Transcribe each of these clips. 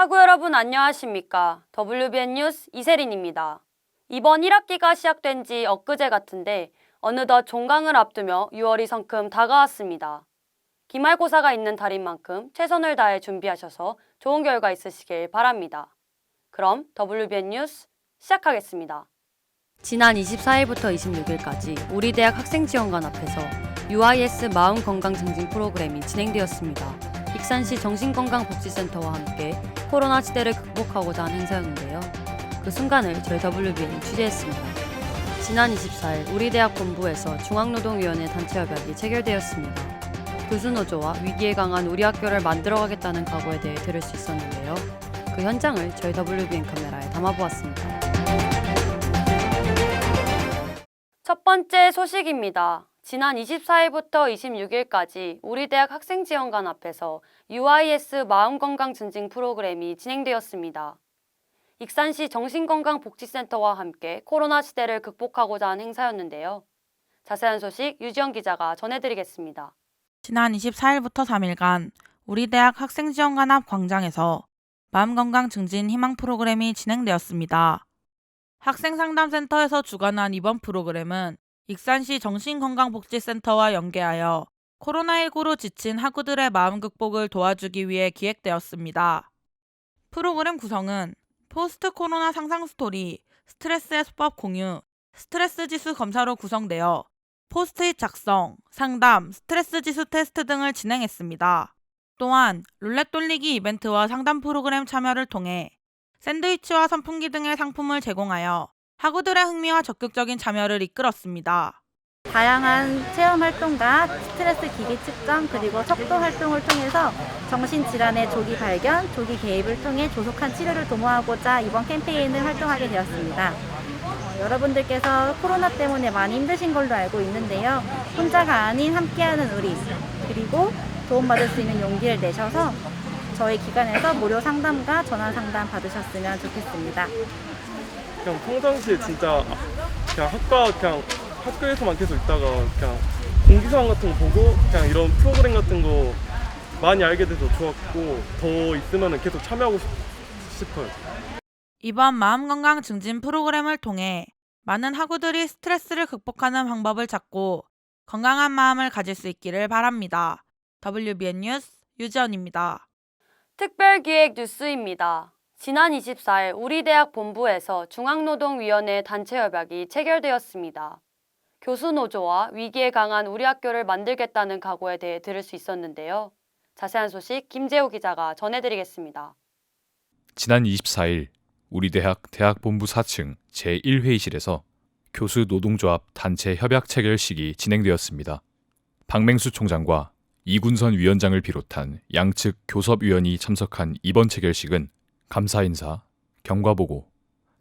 학우 여러분 안녕하십니까? WBN 뉴스 이세린입니다. 이번 1학기가 시작된 지 엊그제 같은데 어느덧 종강을 앞두며 6월이 성큼 다가왔습니다. 기말고사가 있는 달인 만큼 최선을 다해 준비하셔서 좋은 결과 있으시길 바랍니다. 그럼 WBN 뉴스 시작하겠습니다. 지난 24일부터 26일까지 우리 대학 학생지원관 앞에서 UIS 마음건강증진 프로그램이 진행되었습니다. 익산시 정신건강복지센터와 함께 코로나 시대를 극복하고자 한 행사였는데요. 그 순간을 저희 WBN이 취재했습니다. 지난 24일 우리 대학 본부에서 중앙노동위원회 단체협약이 체결되었습니다. 교수노조와 위기에 강한 우리 학교를 만들어가겠다는 각오에 대해 들을 수 있었는데요. 그 현장을 저희 WBN 카메라에 담아보았습니다. 첫 번째 소식입니다. 지난 24일부터 26일까지 우리 대학 학생지원관 앞에서 UIS 마음건강증진 프로그램이 진행되었습니다. 익산시 정신건강복지센터와 함께 코로나 시대를 극복하고자 한 행사였는데요. 자세한 소식 유지영 기자가 전해드리겠습니다. 지난 24일부터 3일간 우리 대학 학생지원관 앞 광장에서 마음건강증진 희망 프로그램이 진행되었습니다. 학생상담센터에서 주관한 이번 프로그램은 익산시 정신건강복지센터와 연계하여 코로나19로 지친 학우들의 마음 극복을 도와주기 위해 기획되었습니다. 프로그램 구성은 포스트 코로나 상상 스토리, 스트레스 해소법 공유, 스트레스 지수 검사로 구성되어 포스트잇 작성, 상담, 스트레스 지수 테스트 등을 진행했습니다. 또한 룰렛 돌리기 이벤트와 상담 프로그램 참여를 통해 샌드위치와 선풍기 등의 상품을 제공하여 학우들의 흥미와 적극적인 참여를 이끌었습니다. 다양한 체험 활동과 스트레스 기기 측정 그리고 척도 활동을 통해서 정신질환의 조기 발견, 조기 개입을 통해 조속한 치료를 도모하고자 이번 캠페인을 활동하게 되었습니다. 여러분들께서 코로나 때문에 많이 힘드신 걸로 알고 있는데요. 혼자가 아닌 함께하는 우리, 그리고 도움받을 수 있는 용기를 내셔서 저희 기관에서 무료 상담과 전화 상담 받으셨으면 좋겠습니다. 그냥 평상시에 진짜 그냥 학교에서만 계속 있다가 그냥 공지사항 같은 거 보고 그냥 이런 프로그램 같은 거 많이 알게 돼서 좋았고 더 있으면 계속 참여하고 싶어요. 이번 마음건강 증진 프로그램을 통해 많은 학우들이 스트레스를 극복하는 방법을 찾고 건강한 마음을 가질 수 있기를 바랍니다. WBN 뉴스 유지연입니다. 특별기획 뉴스입니다. 지난 24일 우리 대학 본부에서 중앙노동위원회 단체협약이 체결되었습니다. 교수노조와 위기에 강한 우리 학교를 만들겠다는 각오에 대해 들을 수 있었는데요. 자세한 소식 김재호 기자가 전해드리겠습니다. 지난 24일 우리 대학 대학본부 4층 제1회의실에서 교수노동조합 단체 협약 체결식이 진행되었습니다. 박맹수 총장과 이군선 위원장을 비롯한 양측 교섭위원이 참석한 이번 체결식은 감사 인사, 경과보고,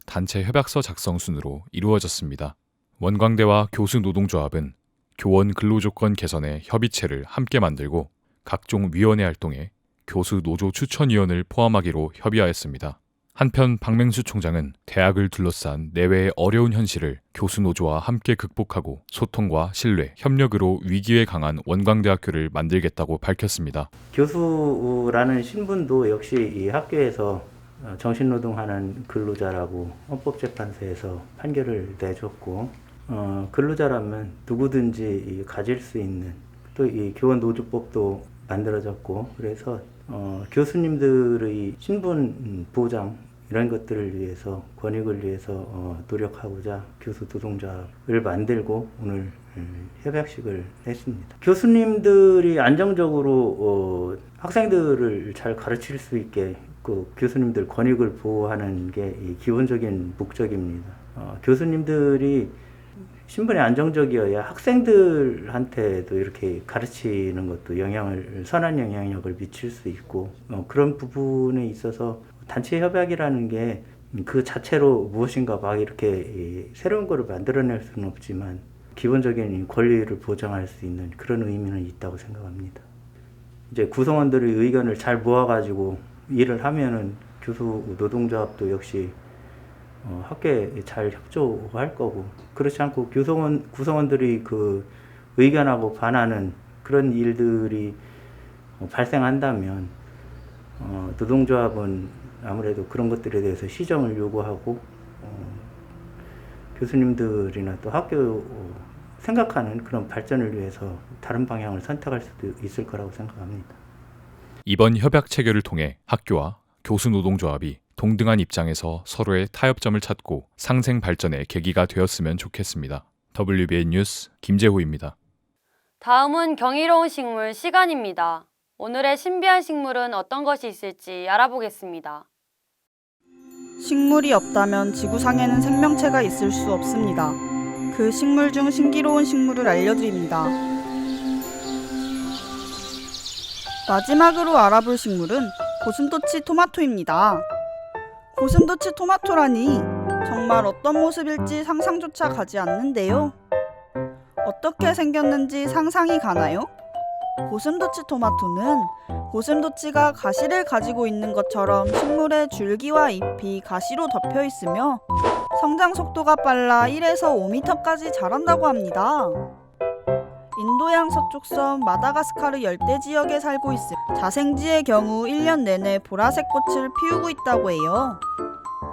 단체 협약서 작성 순으로 이루어졌습니다. 원광대와 교수노동조합은 교원 근로조건 개선의 협의체를 함께 만들고 각종 위원회 활동에 교수노조 추천위원을 포함하기로 협의하였습니다. 한편 박맹수 총장은 대학을 둘러싼 내외의 어려운 현실을 교수노조와 함께 극복하고 소통과 신뢰, 협력으로 위기에 강한 원광대학교를 만들겠다고 밝혔습니다. 교수라는 신분도 역시 이 학교에서 정신노동하는 근로자라고 헌법재판소에서 판결을 내줬고 근로자라면 누구든지 가질 수 있는 또 이 교원노조법도 만들어졌고 그래서 교수님들의 신분 보장 이런 것들을 위해서 권익을 위해서 노력하고자 교수 노동조합을 만들고 오늘 협약식을 했습니다. 교수님들이 안정적으로 학생들을 잘 가르칠 수 있게 그 교수님들 권익을 보호하는 게 기본적인 목적입니다. 교수님들이 신분이 안정적이어야 학생들한테도 이렇게 가르치는 것도 선한 영향력을 미칠 수 있고 그런 부분에 있어서 단체 협약이라는 게 그 자체로 무엇인가 막 이렇게 새로운 거를 만들어낼 수는 없지만 기본적인 권리를 보장할 수 있는 그런 의미는 있다고 생각합니다. 이제 구성원들의 의견을 잘 모아가지고 일을 하면은 교수 노동조합도 역시 학교에 잘 협조할 거고 그렇지 않고 구성원들이 그 의견하고 반하는 그런 일들이 발생한다면 노동조합은 아무래도 그런 것들에 대해서 시정을 요구하고 교수님들이나 또 학교 생각하는 그런 발전을 위해서 다른 방향을 선택할 수도 있을 거라고 생각합니다. 이번 협약 체결을 통해 학교와 교수 노동조합이 동등한 입장에서 서로의 타협점을 찾고 상생 발전의 계기가 되었으면 좋겠습니다. WBN 뉴스 김재호입니다. 다음은 경이로운 식물 시간입니다. 오늘의 신비한 식물은 어떤 것이 있을지 알아보겠습니다. 식물이 없다면 지구상에는 생명체가 있을 수 없습니다. 그 식물 중 신기로운 식물을 알려드립니다. 마지막으로 알아볼 식물은 고슴도치 토마토입니다. 고슴도치 토마토라니 정말 어떤 모습일지 상상조차 가지 않는데요. 어떻게 생겼는지 상상이 가나요? 고슴도치 토마토는 고슴도치가 가시를 가지고 있는 것처럼 식물의 줄기와 잎이 가시로 덮여 있으며 성장 속도가 빨라 1에서 5m까지 자란다고 합니다. 인도양 서쪽섬 마다가스카르 열대 지역에 살고 있으며 자생지의 경우 1년 내내 보라색 꽃을 피우고 있다고 해요.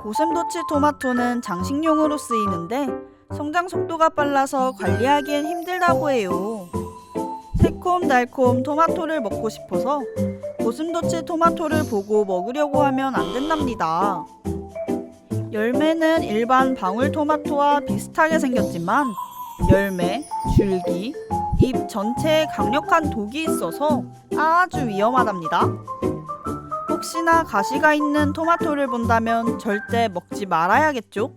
고슴도치 토마토는 장식용으로 쓰이는데 성장 속도가 빨라서 관리하기엔 힘들다고 해요. 새콤달콤 토마토를 먹고 싶어서 고슴도치 토마토를 보고 먹으려고 하면 안 된답니다. 열매는 일반 방울토마토와 비슷하게 생겼지만 열매, 줄기, 잎 전체에 강력한 독이 있어서 아주 위험하답니다. 혹시나 가시가 있는 토마토를 본다면 절대 먹지 말아야겠죠?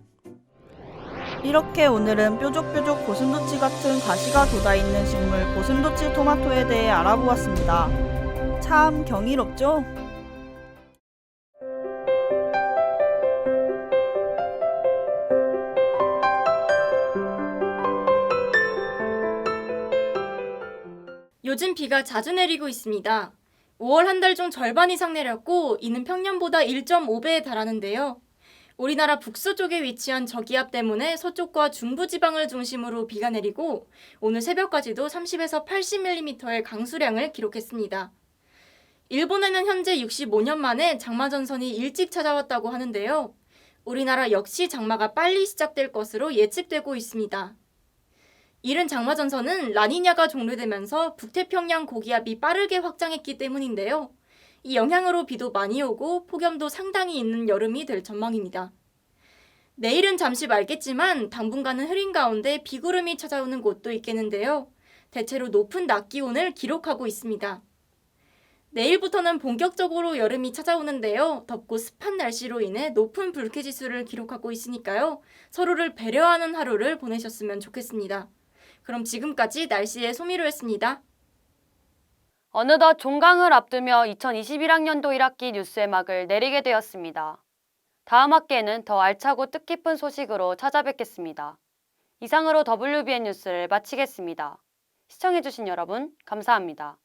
이렇게 오늘은 뾰족뾰족 고슴도치 같은 가시가 돋아있는 식물 고슴도치 토마토에 대해 알아보았습니다. 참 경이롭죠? 요즘 비가 자주 내리고 있습니다. 5월 한 달 중 절반 이상 내렸고 이는 평년보다 1.5배에 달하는데요. 우리나라 북서쪽에 위치한 저기압 때문에 서쪽과 중부지방을 중심으로 비가 내리고 오늘 새벽까지도 30에서 80mm의 강수량을 기록했습니다. 일본에는 현재 65년 만에 장마전선이 일찍 찾아왔다고 하는데요. 우리나라 역시 장마가 빨리 시작될 것으로 예측되고 있습니다. 이른 장마전선은 라니냐가 종료되면서 북태평양 고기압이 빠르게 확장했기 때문인데요. 이 영향으로 비도 많이 오고 폭염도 상당히 있는 여름이 될 전망입니다. 내일은 잠시 맑겠지만 당분간은 흐린 가운데 비구름이 찾아오는 곳도 있겠는데요. 대체로 높은 낮 기온을 기록하고 있습니다. 내일부터는 본격적으로 여름이 찾아오는데요. 덥고 습한 날씨로 인해 높은 불쾌지수를 기록하고 있으니까요. 서로를 배려하는 하루를 보내셨으면 좋겠습니다. 그럼 지금까지 날씨의 소미로였습니다. 어느덧 종강을 앞두며 2021학년도 1학기 뉴스의 막을 내리게 되었습니다. 다음 학기에는 더 알차고 뜻깊은 소식으로 찾아뵙겠습니다. 이상으로 WBN 뉴스를 마치겠습니다. 시청해주신 여러분 감사합니다.